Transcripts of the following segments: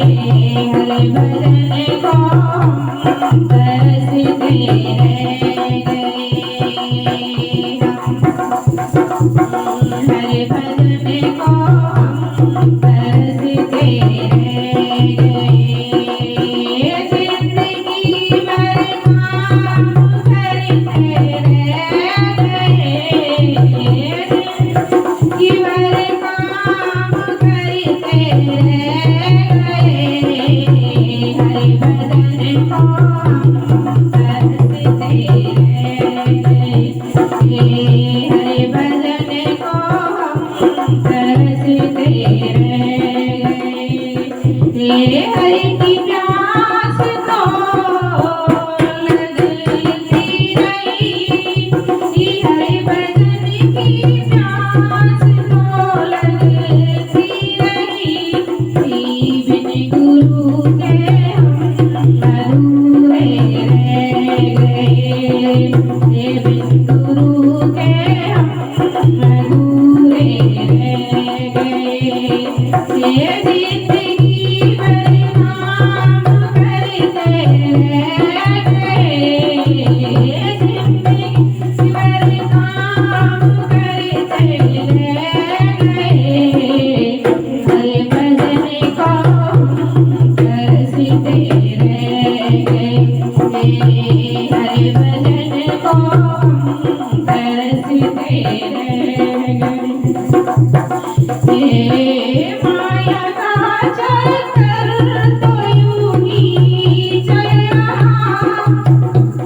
हरि भजन को तरसते रह गए हरि भजन को तरसते रह गए जिंदगी भर काम करते रह गए जिंदगी भर काम करते रह गए हरि भजन को तरसते रह गए हरि भजन को तरसते रह गए हरि की प्यास तो लगती रही हरि भजन की प्यास तो लगती रही बिन गुरु के हम अधूरे रह गए बिन गुरु के हम अधूरे रह गए जिंदगी भर काम करते रह गए जिंदगी भर काम करते रह गए हरि भजन को तरसते रह गए हरि भजन को तरसते रह गए माया का चक्कर तो यूं ही चल रहा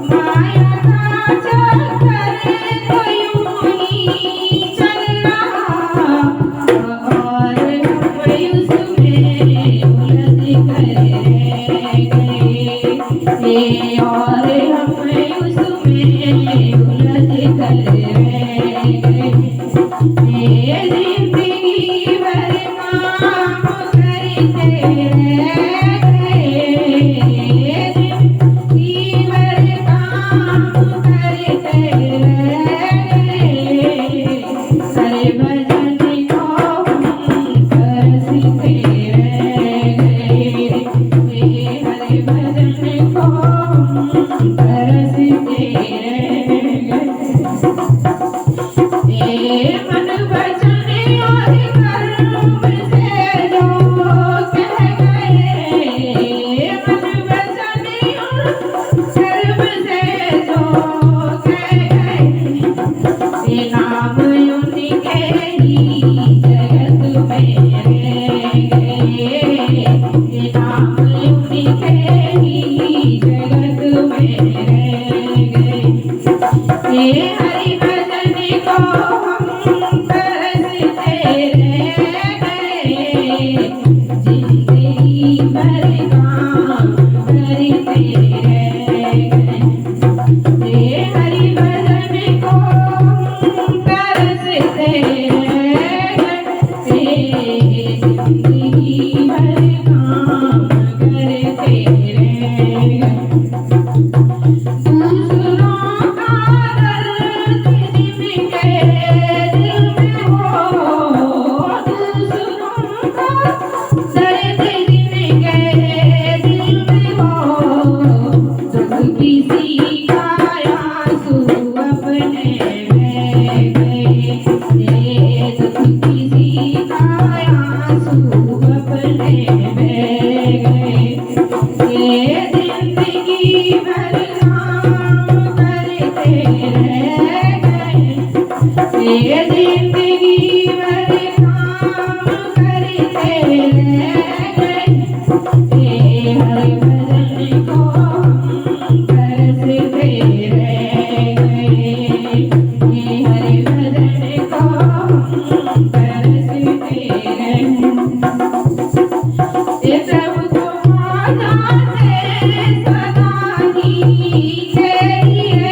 माया का चक्कर तो यूं ही चल रहा और हम उसमें उलझ कर रह गए और हम उसमें उलझ कर रह गए जिंदगी भर काम करते रह गए जिंदगी भर काम करते रह गए हरि भजन को तरसते रह गए हरि भजन को तरसते रह गए मन वचन और कर्म से जो कह गए मन वचन और कर्म से जो कह गए नाम उनके ही जगत में रह गए नाम उनके ही जगत में रह गए हरि भजन को हम तरसते रह गए जिंदगी भर काम करते रह गए हरि भजन को हम तरसते रह गए जिंदगी भर काम करते रह गए दूसरों का दर्द जिनके दिल में हो दूसरों का दर्द जिनके दिल में हो दुख किसी का आंसू अपने बह गए दुख किसी का आंसू अपने बह गए जिंदगी भर काम करते रह गए जिंदगी भर काम करते रह गए हरि भजन को हम तरसते रह गए हरि भजन को हम तरसते रह प्रभु को माना से सदा ही चाहिए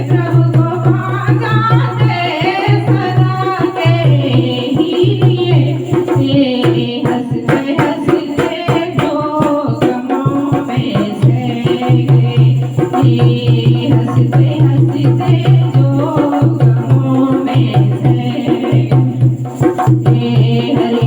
प्रभु को माना से सदा के ही लिए हंसते हंसते जो गमों में सह गए हंसते हंसते जो गमों में सह गए हरि